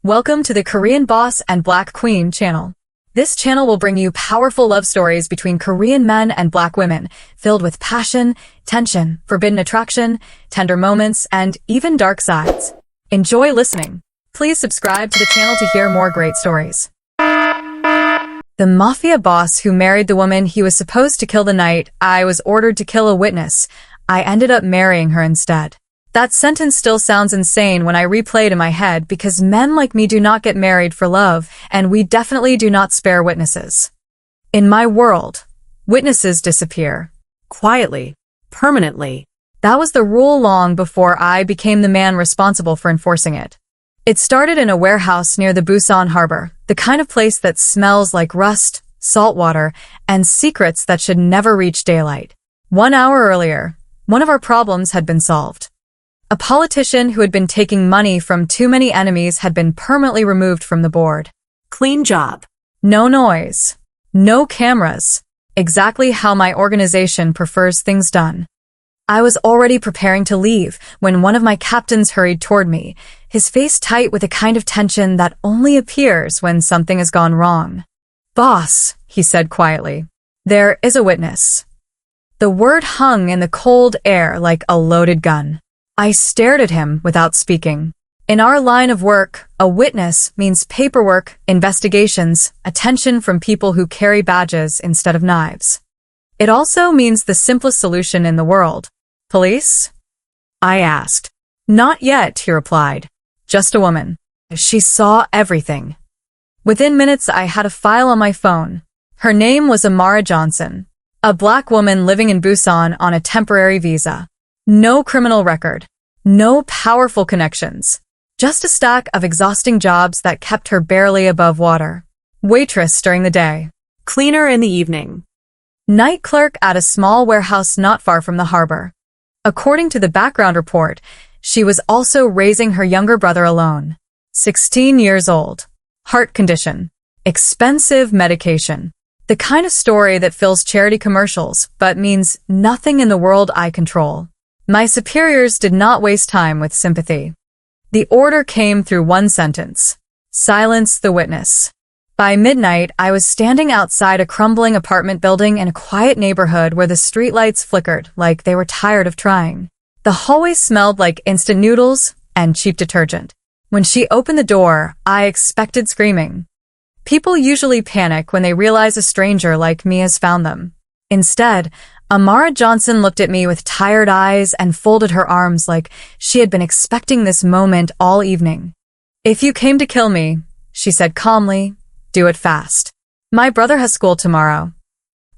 Welcome to the Korean Boss and Black Queen channel. This channel will bring you powerful love stories between Korean men and Black women, filled with passion, tension, forbidden attraction, tender moments, and even dark sides. Enjoy listening. Please subscribe to the channel to hear more great stories. The mafia boss who married the woman he was supposed to kill the night I was ordered to kill a witness. I ended up marrying her instead. That sentence still sounds insane when I replay it in my head because men like me do not get married for love, and we definitely do not spare witnesses. In my world, witnesses disappear. Quietly. Permanently. That was the rule long before I became the man responsible for enforcing it. It started in a warehouse near the Busan harbor, the kind of place that smells like rust, salt water, and secrets that should never reach daylight. 1 hour earlier, one of our problems had been solved. A politician who had been taking money from too many enemies had been permanently removed from the board. Clean job. No noise. No cameras. Exactly how my organization prefers things done. I was already preparing to leave when one of my captains hurried toward me, his face tight with a kind of tension that only appears when something has gone wrong. "Boss," he said quietly, "there is a witness." The word hung in the cold air like a loaded gun. I stared at him without speaking. In our line of work, a witness means paperwork, investigations, attention from people who carry badges instead of knives. It also means the simplest solution in the world. "Police?" I asked. "Not yet," he replied. "Just a woman." She saw everything. Within minutes, I had a file on my phone. Her name was Amara Johnson, a Black woman living in Busan on a temporary visa. No criminal record. No powerful connections. Just a stack of exhausting jobs that kept her barely above water. Waitress during the day. Cleaner in the evening. Night clerk at a small warehouse not far from the harbor. According to the background report, she was also raising her younger brother alone. 16 years old. Heart condition. Expensive medication. The kind of story that fills charity commercials, but means nothing in the world I control. My superiors did not waste time with sympathy. The order came through one sentence. Silence the witness. By midnight, I was standing outside a crumbling apartment building in a quiet neighborhood where the streetlights flickered like they were tired of trying. The hallway smelled like instant noodles and cheap detergent. When she opened the door, I expected screaming. People usually panic when they realize a stranger like me has found them. Instead, Amara Johnson looked at me with tired eyes and folded her arms like she had been expecting this moment all evening. "If you came to kill me," she said calmly, "do it fast. My brother has school tomorrow."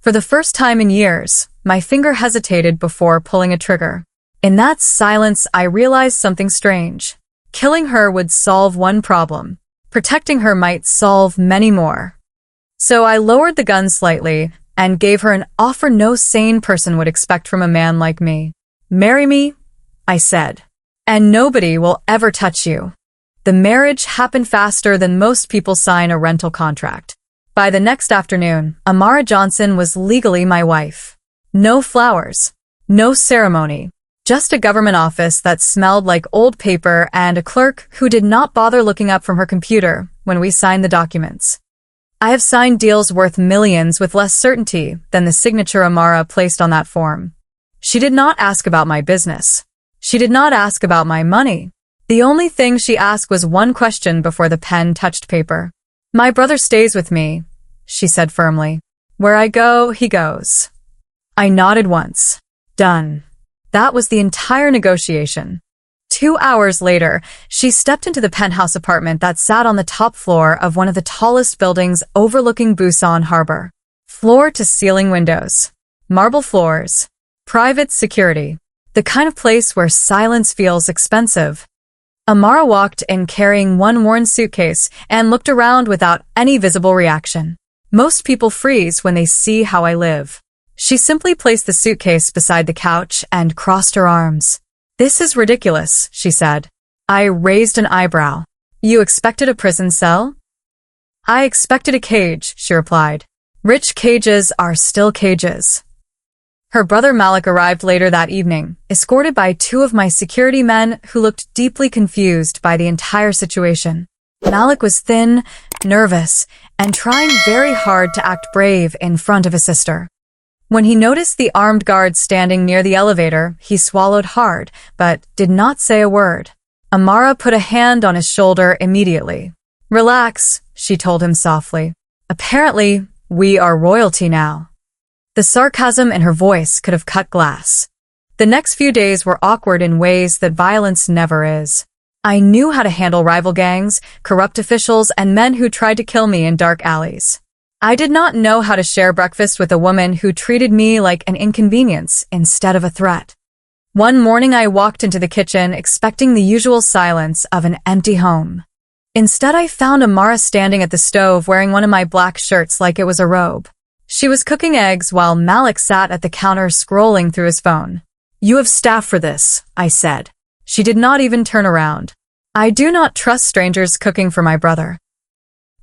For the first time in years, my finger hesitated before pulling a trigger. In that silence, I realized something strange. Killing her would solve one problem. Protecting her might solve many more. So I lowered the gun slightly and gave her an offer no sane person would expect from a man like me. "Marry me," I said, "and nobody will ever touch you." The marriage happened faster than most people sign a rental contract. By the next afternoon, Amara Johnson was legally my wife. No flowers. No ceremony. Just a government office that smelled like old paper and a clerk who did not bother looking up from her computer when we signed the documents. I have signed deals worth millions with less certainty than the signature Amara placed on that form. She did not ask about my business. She did not ask about my money. The only thing she asked was one question before the pen touched paper. "My brother stays with me," she said firmly. "Where I go, he goes." I nodded once. Done. That was the entire negotiation. 2 hours later, she stepped into the penthouse apartment that sat on the top floor of one of the tallest buildings overlooking Busan Harbor. Floor-to-ceiling windows. Marble floors. Private security. The kind of place where silence feels expensive. Amara walked in carrying one worn suitcase and looked around without any visible reaction. Most people freeze when they see how I live. She simply placed the suitcase beside the couch and crossed her arms. "This is ridiculous," she said. I raised an eyebrow. "You expected a prison cell?" "I expected a cage," she replied. "Rich cages are still cages." Her brother Malik arrived later that evening, escorted by 2 of my security men who looked deeply confused by the entire situation. Malik was thin, nervous, and trying very hard to act brave in front of his sister. When he noticed the armed guard standing near the elevator, he swallowed hard, but did not say a word. Amara put a hand on his shoulder immediately. "Relax," she told him softly. "Apparently, we are royalty now." The sarcasm in her voice could have cut glass. The next few days were awkward in ways that violence never is. I knew how to handle rival gangs, corrupt officials, and men who tried to kill me in dark alleys. I did not know how to share breakfast with a woman who treated me like an inconvenience instead of a threat. One morning I walked into the kitchen expecting the usual silence of an empty home. Instead, I found Amara standing at the stove wearing one of my black shirts like it was a robe. She was cooking eggs while Malik sat at the counter scrolling through his phone. "You have staff for this," I said. She did not even turn around. I do not trust strangers cooking for my brother.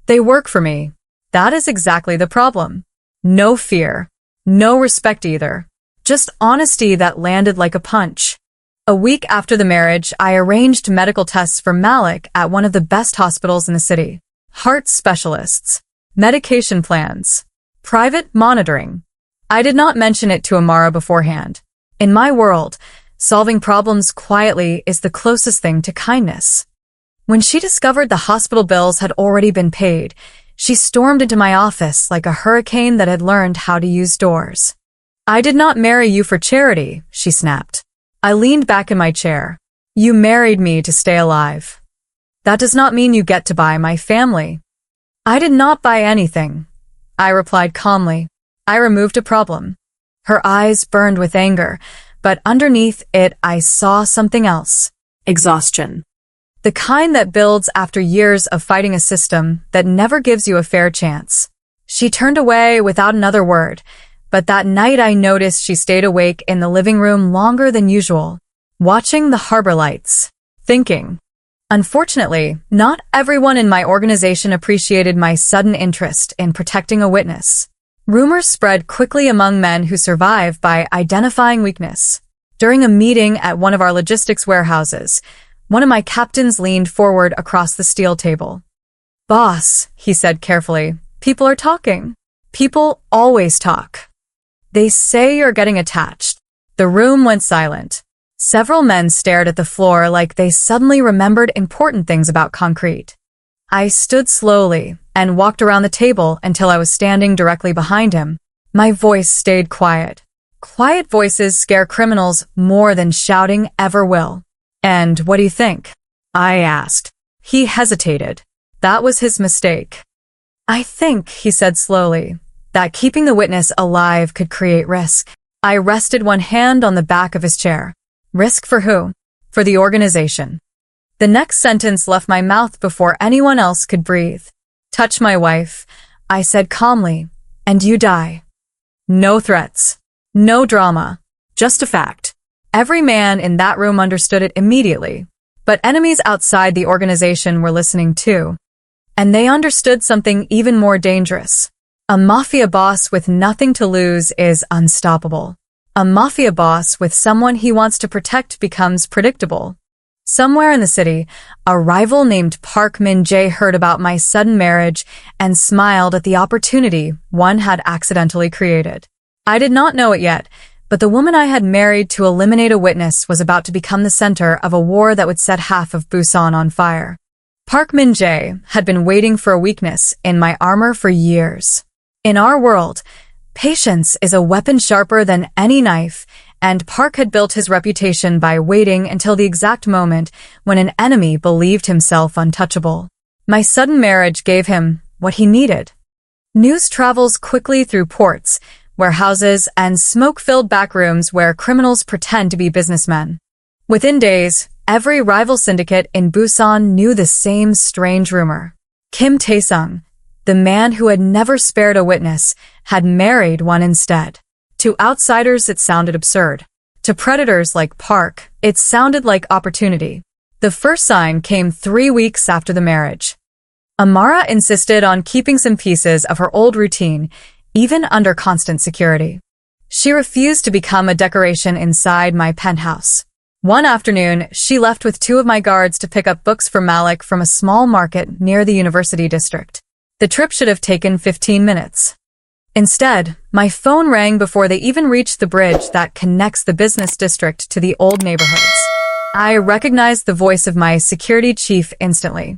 They work for me. That is exactly the problem. No fear. No respect either. Just honesty that landed like a punch. A week after the marriage, I arranged medical tests for Malik at one of the best hospitals in the city. Heart specialists. Medication plans. Private monitoring. I did not mention it to Amara beforehand. In my world, solving problems quietly is the closest thing to kindness. When she discovered the hospital bills had already been paid, she stormed into my office like a hurricane that had learned how to use doors. "I did not marry you for charity," she snapped. I leaned back in my chair. "You married me to stay alive. That does not mean you get to buy my family." "I did not buy anything," I replied calmly. "I removed a problem." Her eyes burned with anger, but underneath it I saw something else. Exhaustion. The kind that builds after years of fighting a system that never gives you a fair chance. She turned away without another word, but that night I noticed she stayed awake in the living room longer than usual, watching the harbor lights, thinking. Unfortunately, not everyone in my organization appreciated my sudden interest in protecting a witness. Rumors spread quickly among men who survive by identifying weakness. During a meeting at one of our logistics warehouses, one of my captains leaned forward across the steel table. "Boss," he said carefully, "people are talking. People always talk. They say you're getting attached." The room went silent. Several men stared at the floor like they suddenly remembered important things about concrete. I stood slowly and walked around the table until I was standing directly behind him. My voice stayed quiet. Quiet voices scare criminals more than shouting ever will. "And what do you think?" I asked. He hesitated. That was his mistake. "I think," he said slowly, "that keeping the witness alive could create risk." I rested one hand on the back of his chair. Risk for who? For the organization. The next sentence left my mouth before anyone else could breathe. "Touch my wife," I said calmly, "and you die." No threats. No drama. Just a fact. Every man in that room understood it immediately, but enemies outside the organization were listening too. And they understood something even more dangerous. A mafia boss with nothing to lose is unstoppable. A mafia boss with someone he wants to protect becomes predictable. Somewhere in the city, a rival named Park Min-jae heard about my sudden marriage and smiled at the opportunity one had accidentally created. I did not know it yet, but the woman I had married to eliminate a witness was about to become the center of a war that would set half of Busan on fire. Park Min-jae had been waiting for a weakness in my armor for years. In our world, patience is a weapon sharper than any knife, and Park had built his reputation by waiting until the exact moment when an enemy believed himself untouchable. My sudden marriage gave him what he needed. News travels quickly through ports, warehouses, and smoke-filled backrooms where criminals pretend to be businessmen. Within days, every rival syndicate in Busan knew the same strange rumor. Kim Tae-sung, the man who had never spared a witness, had married one instead. To outsiders, it sounded absurd. To predators like Park, it sounded like opportunity. The first sign came 3 weeks after the marriage. Amara insisted on keeping some pieces of her old routine, even under constant security. She refused to become a decoration inside my penthouse. One afternoon, she left with two of my guards to pick up books for Malik from a small market near the university district. The trip should have taken 15 minutes. Instead, my phone rang before they even reached the bridge that connects the business district to the old neighborhoods. I recognized the voice of my security chief instantly.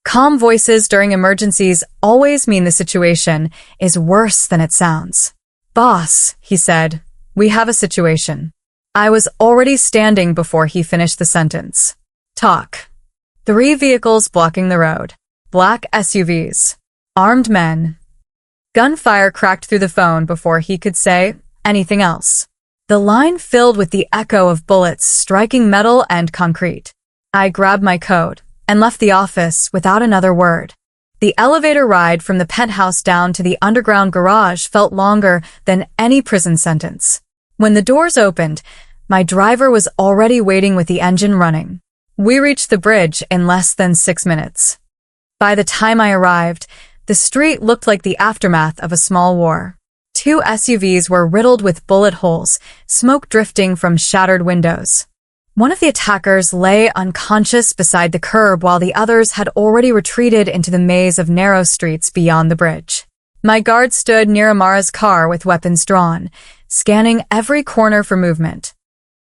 Calm voices during emergencies always mean the situation is worse than it sounds. "Boss," he said, "we have a situation." I was already standing before he finished the sentence. "Talk." 3 vehicles blocking the road. Black SUVs. Armed men. Gunfire cracked through the phone before he could say anything else. The line filled with the echo of bullets striking metal and concrete. I grabbed my coat and left the office without another word. The elevator ride from the penthouse down to the underground garage felt longer than any prison sentence. When the doors opened, my driver was already waiting with the engine running. We reached the bridge in less than 6 minutes. By the time I arrived, the street looked like the aftermath of a small war. 2 SUVs were riddled with bullet holes, smoke drifting from shattered windows. One of the attackers lay unconscious beside the curb while the others had already retreated into the maze of narrow streets beyond the bridge. My guard stood near Amara's car with weapons drawn, scanning every corner for movement.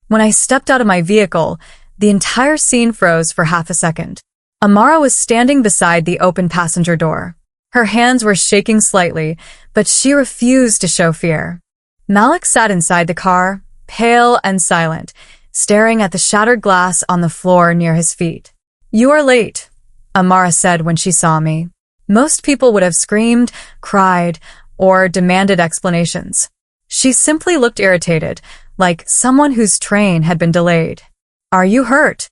When I stepped out of my vehicle, the entire scene froze for half a second. Amara was standing beside the open passenger door. Her hands were shaking slightly, but she refused to show fear. Malik sat inside the car, pale and silent, staring at the shattered glass on the floor near his feet. "You are late," Amara said when she saw me. Most people would have screamed, cried, or demanded explanations. She simply looked irritated, like someone whose train had been delayed. "Are you hurt?"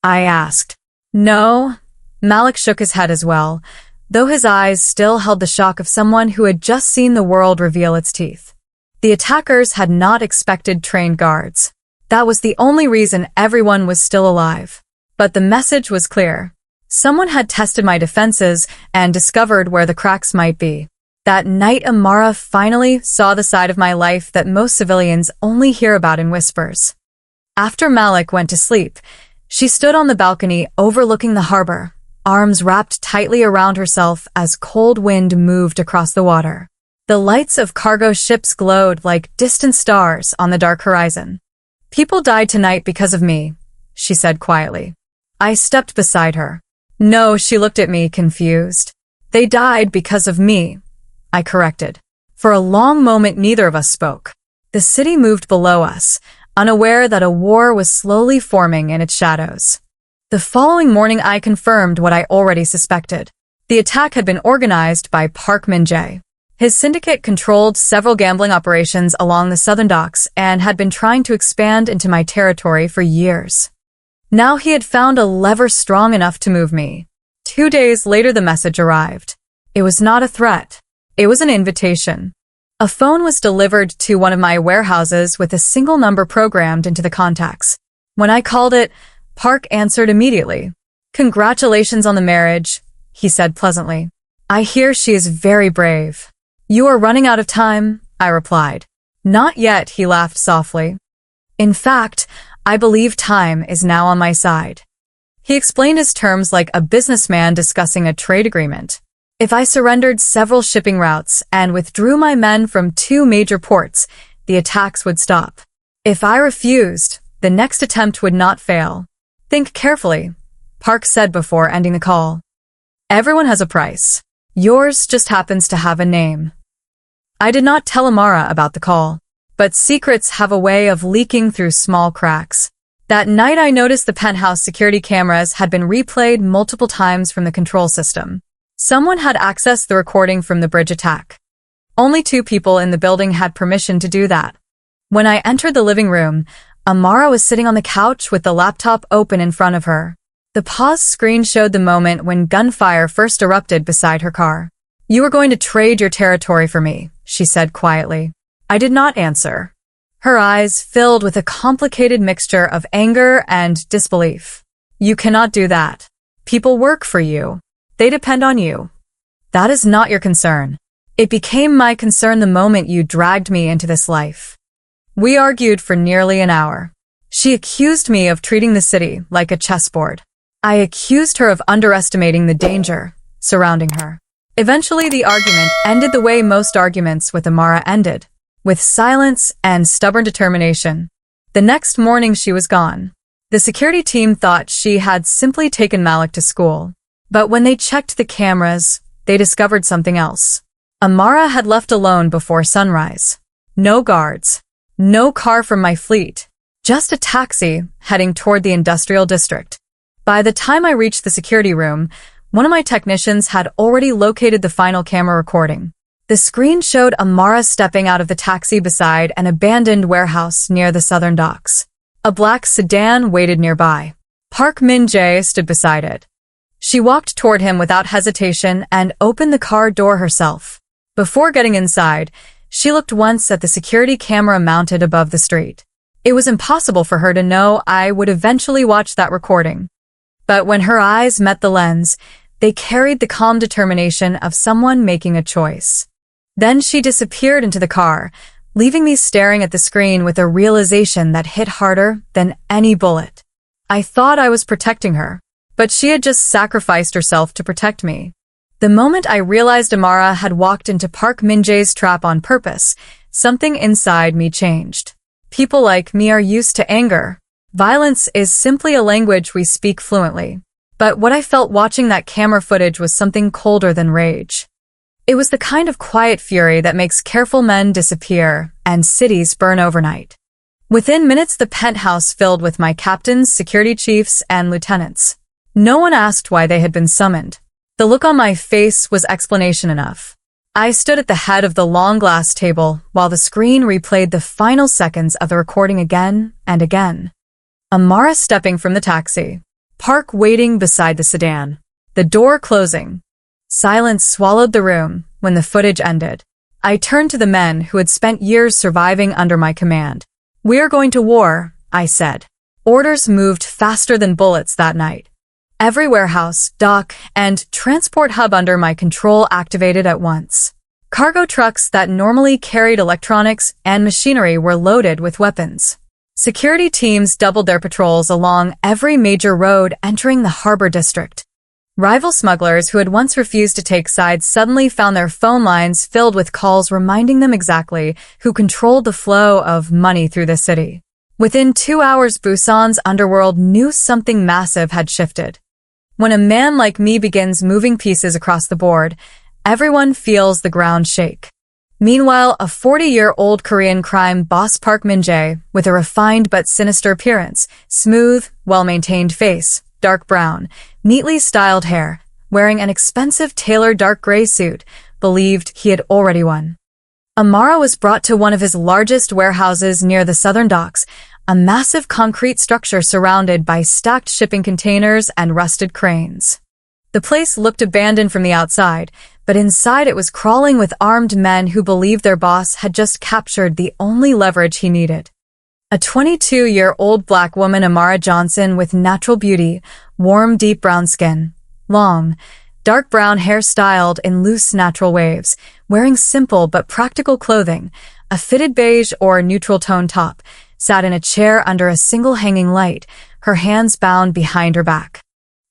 I asked. "No." Malik shook his head as well, though his eyes still held the shock of someone who had just seen the world reveal its teeth. The attackers had not expected trained guards. That was the only reason everyone was still alive. But the message was clear. Someone had tested my defenses and discovered where the cracks might be. That night, Amara finally saw the side of my life that most civilians only hear about in whispers. After Malik went to sleep, she stood on the balcony overlooking the harbor, arms wrapped tightly around herself as cold wind moved across the water. The lights of cargo ships glowed like distant stars on the dark horizon. "People died tonight because of me," she said quietly. I stepped beside her. "No," she looked at me, confused. "They died because of me," I corrected. For a long moment, neither of us spoke. The city moved below us, unaware that a war was slowly forming in its shadows. The following morning, I confirmed what I already suspected. The attack had been organized by Park Min-jae. His syndicate controlled several gambling operations along the southern docks and had been trying to expand into my territory for years. Now he had found a lever strong enough to move me. 2 days later, the message arrived. It was not a threat. It was an invitation. A phone was delivered to one of my warehouses with a single number programmed into the contacts. When I called it, Park answered immediately. "Congratulations on the marriage," he said pleasantly. "I hear she is very brave." "You are running out of time," I replied. "Not yet," he laughed softly. "In fact, I believe time is now on my side." He explained his terms like a businessman discussing a trade agreement. If I surrendered several shipping routes and withdrew my men from 2 major ports, the attacks would stop. If I refused, the next attempt would not fail. "Think carefully," Park said before ending the call. "Everyone has a price. Yours just happens to have a name." I did not tell Amara about the call, but secrets have a way of leaking through small cracks. That night, I noticed the penthouse security cameras had been replayed multiple times from the control system. Someone had accessed the recording from the bridge attack. Only 2 people in the building had permission to do that. When I entered the living room, Amara was sitting on the couch with the laptop open in front of her. The pause screen showed the moment when gunfire first erupted beside her car. "You were going to trade your territory for me," she said quietly. I did not answer. Her eyes filled with a complicated mixture of anger and disbelief. "You cannot do that. People work for you. They depend on you. That is not your concern. It became my concern the moment you dragged me into this life." We argued for nearly an hour. She accused me of treating the city like a chessboard. I accused her of underestimating the danger surrounding her. Eventually, the argument ended the way most arguments with Amara ended, with silence and stubborn determination. The next morning, she was gone. The security team thought she had simply taken Malik to school. But when they checked the cameras, they discovered something else. Amara had left alone before sunrise. No guards. No car from my fleet. Just a taxi heading toward the industrial district. By the time I reached the security room, one of my technicians had already located the final camera recording. The screen showed Amara stepping out of the taxi beside an abandoned warehouse near the southern docks. A black sedan waited nearby. Park Min-jae stood beside it. She walked toward him without hesitation and opened the car door herself. Before getting inside, she looked once at the security camera mounted above the street. It was impossible for her to know I would eventually watch that recording. But when her eyes met the lens, they carried the calm determination of someone making a choice. Then she disappeared into the car, leaving me staring at the screen with a realization that hit harder than any bullet. I thought I was protecting her, but she had just sacrificed herself to protect me. The moment I realized Amara had walked into Park Min-jae's trap on purpose, something inside me changed. People like me are used to anger. Violence is simply a language we speak fluently. But what I felt watching that camera footage was something colder than rage. It was the kind of quiet fury that makes careful men disappear and cities burn overnight. Within minutes, the penthouse filled with my captains, security chiefs, and lieutenants. No one asked why they had been summoned. The look on my face was explanation enough. I stood at the head of the long glass table while the screen replayed the final seconds of the recording again and again. Amara stepping from the taxi. Park waiting beside the sedan. The door closing. Silence swallowed the room when the footage ended. I turned to the men who had spent years surviving under my command. "We're going to war," I said. Orders moved faster than bullets that night. Every warehouse, dock, and transport hub under my control activated at once. Cargo trucks that normally carried electronics and machinery were loaded with weapons. Security teams doubled their patrols along every major road entering the harbor district. Rival smugglers who had once refused to take sides suddenly found their phone lines filled with calls reminding them exactly who controlled the flow of money through the city. Within 2 hours, Busan's underworld knew something massive had shifted. When a man like me begins moving pieces across the board, everyone feels the ground shake. Meanwhile, a 40-year-old Korean crime boss, Park Min-jae, with a refined but sinister appearance, smooth, well-maintained face, dark brown, neatly styled hair, wearing an expensive tailored dark gray suit, believed he had already won. Amara was brought to one of his largest warehouses near the southern docks, a massive concrete structure surrounded by stacked shipping containers and rusted cranes. The place looked abandoned from the outside, but inside it was crawling with armed men who believed their boss had just captured the only leverage he needed. A 22-year-old black woman, Amara Johnson, with natural beauty, warm, deep brown skin, long, dark brown hair styled in loose natural waves, wearing simple but practical clothing, a fitted beige or neutral tone top, sat in a chair under a single hanging light, her hands bound behind her back.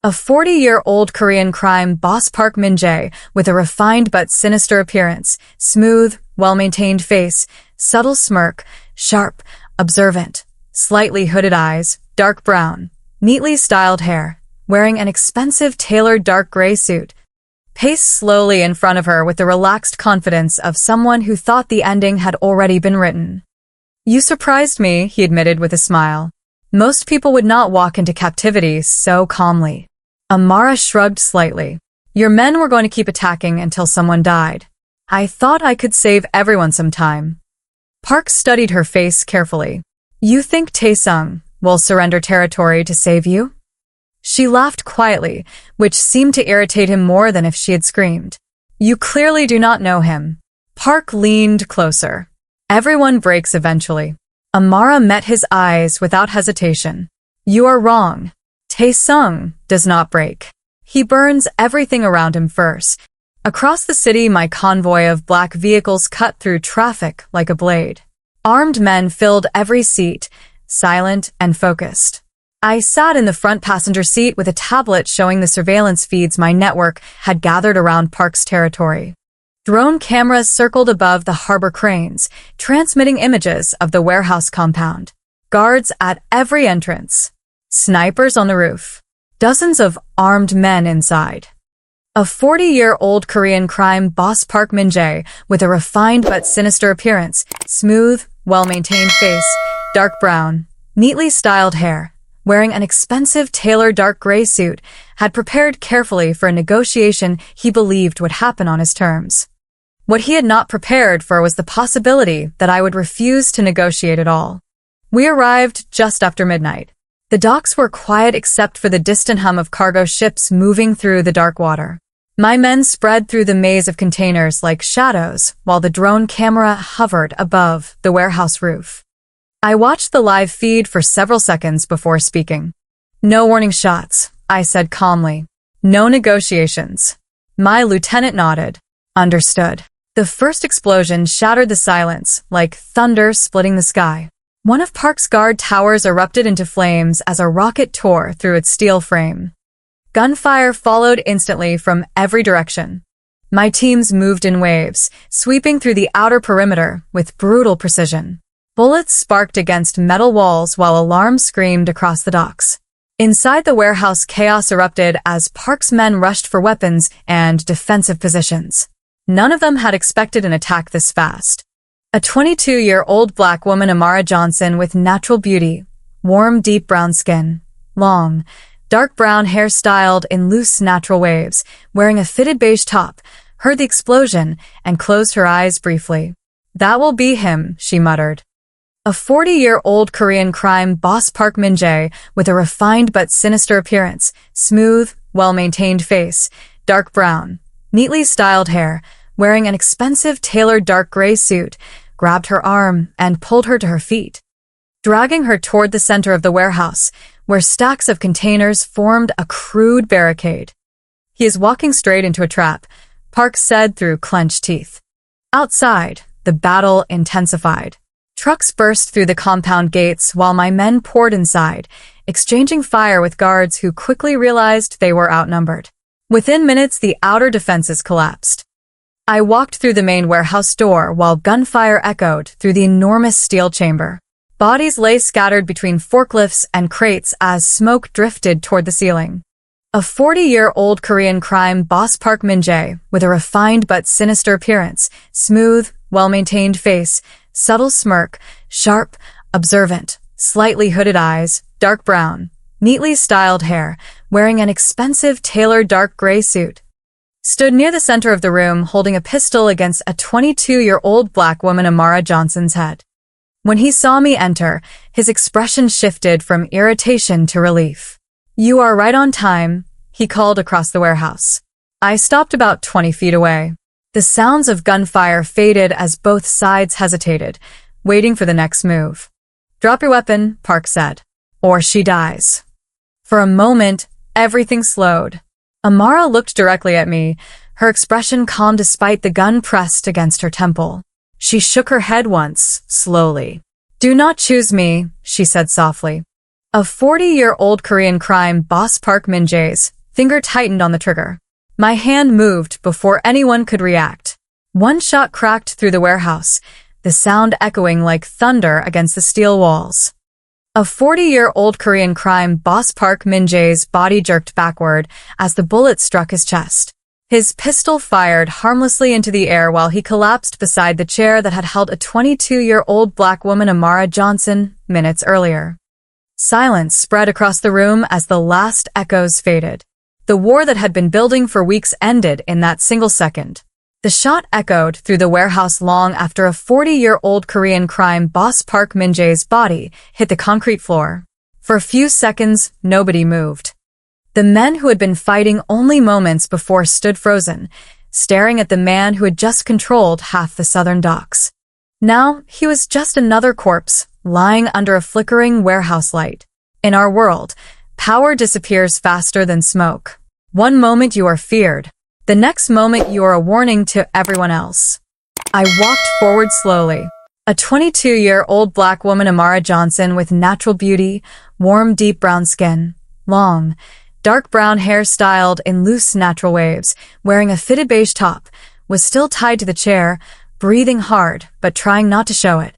A 40-year-old Korean crime boss, Park Min-jae, with a refined but sinister appearance, smooth, well-maintained face, subtle smirk, sharp, observant, slightly hooded eyes, dark brown, neatly styled hair, wearing an expensive tailored dark gray suit, paced slowly in front of her with the relaxed confidence of someone who thought the ending had already been written. "You surprised me," he admitted with a smile. "Most people would not walk into captivity so calmly." Amara shrugged slightly. "Your men were going to keep attacking until someone died. I thought I could save everyone some time." Park studied her face carefully. "You think Taesung will surrender territory to save you?" She laughed quietly, which seemed to irritate him more than if she had screamed. "You clearly do not know him." Park leaned closer. "Everyone breaks eventually." Amara met his eyes without hesitation. "You are wrong. Taesung does not break. He burns everything around him first." Across the city, my convoy of black vehicles cut through traffic like a blade. Armed men filled every seat, silent and focused. I sat in the front passenger seat with a tablet showing the surveillance feeds my network had gathered around Park's territory. Drone cameras circled above the harbor cranes, transmitting images of the warehouse compound. Guards at every entrance. Snipers on the roof. Dozens of armed men inside. A 40-year-old Korean crime boss, Park Min-jae, with a refined but sinister appearance, smooth, well-maintained face, dark brown, neatly styled hair, wearing an expensive tailored dark gray suit, had prepared carefully for a negotiation he believed would happen on his terms. What he had not prepared for was the possibility that I would refuse to negotiate at all. We arrived just after midnight. The docks were quiet except for the distant hum of cargo ships moving through the dark water. My men spread through the maze of containers like shadows while the drone camera hovered above the warehouse roof. I watched the live feed for several seconds before speaking. No warning shots, I said calmly. No negotiations. My lieutenant nodded. Understood. The first explosion shattered the silence, like thunder splitting the sky. One of Park's guard towers erupted into flames as a rocket tore through its steel frame. Gunfire followed instantly from every direction. My teams moved in waves, sweeping through the outer perimeter with brutal precision. Bullets sparked against metal walls while alarms screamed across the docks. Inside the warehouse, chaos erupted as Park's men rushed for weapons and defensive positions. None of them had expected an attack this fast. A 22-year-old black woman, Amara Johnson, with natural beauty, warm, deep brown skin, long, dark brown hair styled in loose, natural waves, wearing a fitted beige top, heard the explosion and closed her eyes briefly. That will be him, she muttered. A 40-year-old Korean crime boss, Park Min-jae, with a refined but sinister appearance, smooth, well-maintained face, dark brown, neatly styled hair, wearing an expensive tailored dark gray suit, grabbed her arm and pulled her to her feet, dragging her toward the center of the warehouse, where stacks of containers formed a crude barricade. He is walking straight into a trap, Park said through clenched teeth. Outside, the battle intensified. Trucks burst through the compound gates while my men poured inside, exchanging fire with guards who quickly realized they were outnumbered. Within minutes, the outer defenses collapsed. I walked through the main warehouse door while gunfire echoed through the enormous steel chamber. Bodies lay scattered between forklifts and crates as smoke drifted toward the ceiling. A 40-year-old Korean crime boss, Park Min-jae, with a refined but sinister appearance, smooth, well-maintained face, subtle smirk, sharp, observant, slightly hooded eyes, dark brown, neatly styled hair, wearing an expensive tailored dark gray suit, stood near the center of the room holding a pistol against a 22-year-old black woman, Amara Johnson's head. When he saw me enter, his expression shifted from irritation to relief. "You are right on time," he called across the warehouse. I stopped about 20 feet away. The sounds of gunfire faded as both sides hesitated, waiting for the next move. "Drop your weapon," Park said, "or she dies." For a moment, everything slowed. Amara looked directly at me, her expression calm despite the gun pressed against her temple. She shook her head once, slowly. "Do not choose me," she said softly. A 40-year-old Korean crime boss, Park Min-jae's finger tightened on the trigger. My hand moved before anyone could react. One shot cracked through the warehouse, the sound echoing like thunder against the steel walls. A 40-year-old Korean crime boss, Park Min-jae's body jerked backward as the bullet struck his chest. His pistol fired harmlessly into the air while he collapsed beside the chair that had held a 22-year-old black woman, Amara Johnson, minutes earlier. Silence spread across the room as the last echoes faded. The war that had been building for weeks ended in that single second. The shot echoed through the warehouse long after a 40-year-old Korean crime boss, Park Min-jae's body hit the concrete floor. For a few seconds, nobody moved. The men who had been fighting only moments before stood frozen, staring at the man who had just controlled half the southern docks. Now, he was just another corpse, lying under a flickering warehouse light. In our world, power disappears faster than smoke. One moment you are feared. The next moment you are a warning to everyone else. I walked forward slowly. A 22-year-old black woman, Amara Johnson, with natural beauty, warm, deep brown skin, long, dark brown hair styled in loose, natural waves, wearing a fitted beige top, was still tied to the chair, breathing hard, but trying not to show it.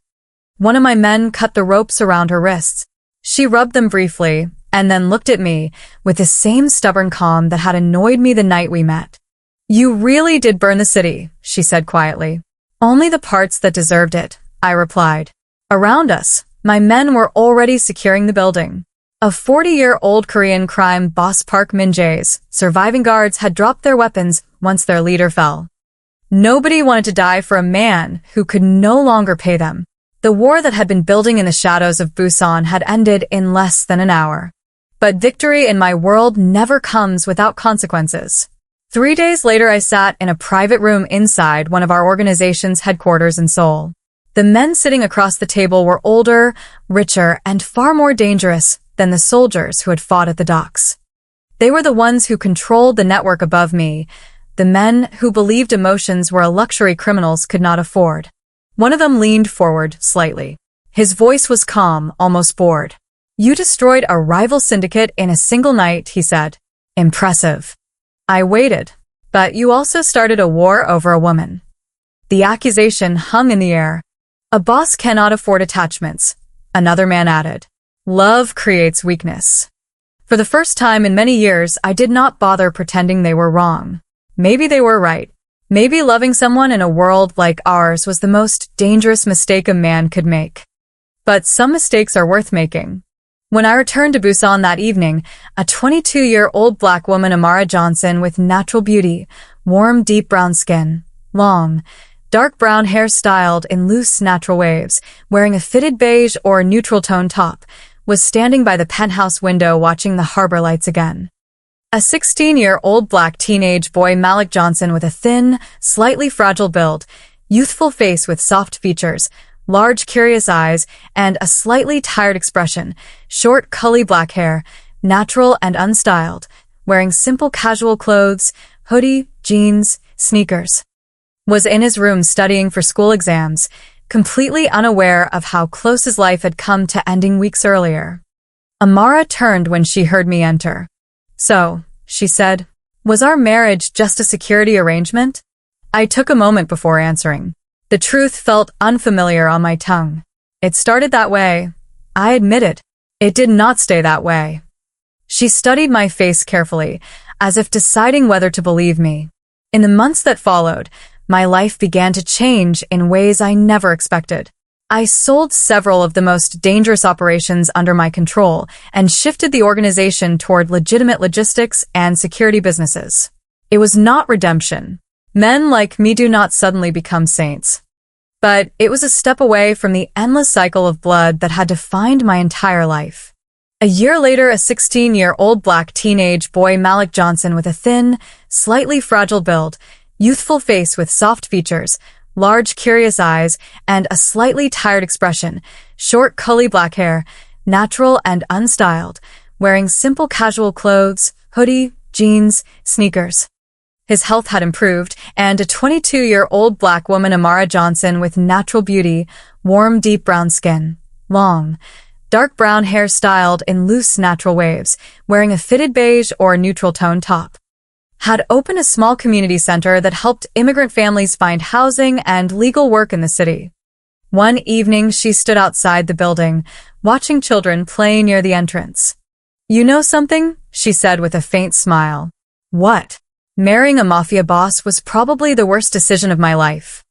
One of my men cut the ropes around her wrists. She rubbed them briefly, and then looked at me with the same stubborn calm that had annoyed me the night we met. "You really did burn the city," she said quietly. "Only the parts that deserved it," I replied. Around us, my men were already securing the building. A 40-year-old Korean crime boss, Park Min-jae's surviving guards had dropped their weapons once their leader fell. Nobody wanted to die for a man who could no longer pay them. The war that had been building in the shadows of Busan had ended in less than an hour. But victory in my world never comes without consequences. 3 days later, I sat in a private room inside one of our organization's headquarters in Seoul. The men sitting across the table were older, richer, and far more dangerous than the soldiers who had fought at the docks. They were the ones who controlled the network above me, the men who believed emotions were a luxury criminals could not afford. One of them leaned forward slightly. His voice was calm, almost bored. "You destroyed a rival syndicate in a single night," he said. "Impressive." I waited. "But you also started a war over a woman." The accusation hung in the air. "A boss cannot afford attachments," another man added. "Love creates weakness." For the first time in many years, I did not bother pretending they were wrong. Maybe they were right. Maybe loving someone in a world like ours was the most dangerous mistake a man could make. But some mistakes are worth making. When I returned to Busan that evening, a 22-year-old black woman, Amara Johnson, with natural beauty, warm, deep brown skin, long, dark brown hair styled in loose, natural waves, wearing a fitted beige or neutral tone top, was standing by the penthouse window watching the harbor lights again. A 16-year-old black teenage boy, Malik Johnson, with a thin, slightly fragile build, youthful face with soft features, large curious eyes, and a slightly tired expression, short curly black hair, natural and unstyled, wearing simple casual clothes, hoodie, jeans, sneakers, was in his room studying for school exams, completely unaware of how close his life had come to ending weeks earlier. Amara turned when she heard me enter. "So," she said, "was our marriage just a security arrangement?" I took a moment before answering. The truth felt unfamiliar on my tongue. "It started that way," I admitted. "It did not stay that way." She studied my face carefully, as if deciding whether to believe me. In the months that followed, my life began to change in ways I never expected. I sold several of the most dangerous operations under my control and shifted the organization toward legitimate logistics and security businesses. It was not redemption. Men like me do not suddenly become saints. But it was a step away from the endless cycle of blood that had defined my entire life. A year later, a 16-year-old black teenage boy, Malik Johnson, with a thin, slightly fragile build, youthful face with soft features, large curious eyes, and a slightly tired expression, short curly black hair, natural and unstyled, wearing simple casual clothes, hoodie, jeans, sneakers. His health had improved, and a 22-year-old black woman, Amara Johnson, with natural beauty, warm, deep brown skin, long, dark brown hair styled in loose, natural waves, wearing a fitted beige or neutral tone top, had opened a small community center that helped immigrant families find housing and legal work in the city. One evening, she stood outside the building, watching children play near the entrance. "You know something?" she said with a faint smile. "What?" "Marrying a mafia boss was probably the worst decision of my life."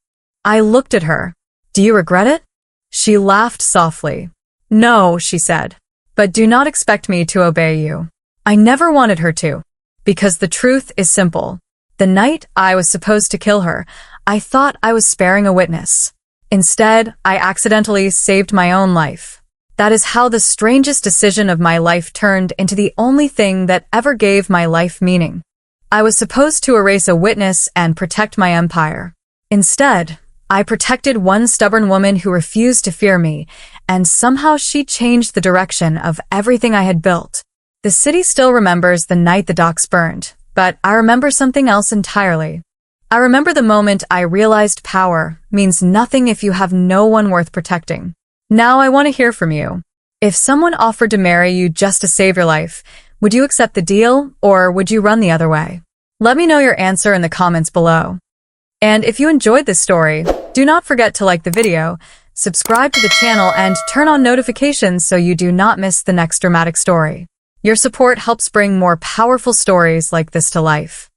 I looked at her. "Do you regret it?" She laughed softly. "No," she said. "But do not expect me to obey you." I never wanted her to. Because the truth is simple. The night I was supposed to kill her, I thought I was sparing a witness. Instead, I accidentally saved my own life. That is how the strangest decision of my life turned into the only thing that ever gave my life meaning. I was supposed to erase a witness and protect my empire. Instead, I protected one stubborn woman who refused to fear me, and somehow she changed the direction of everything I had built. The city still remembers the night the docks burned, but I remember something else entirely. I remember the moment I realized power means nothing if you have no one worth protecting. Now I want to hear from you. If someone offered to marry you just to save your life, would you accept the deal or would you run the other way? Let me know your answer in the comments below. And if you enjoyed this story, do not forget to like the video, subscribe to the channel, and turn on notifications so you do not miss the next dramatic story. Your support helps bring more powerful stories like this to life.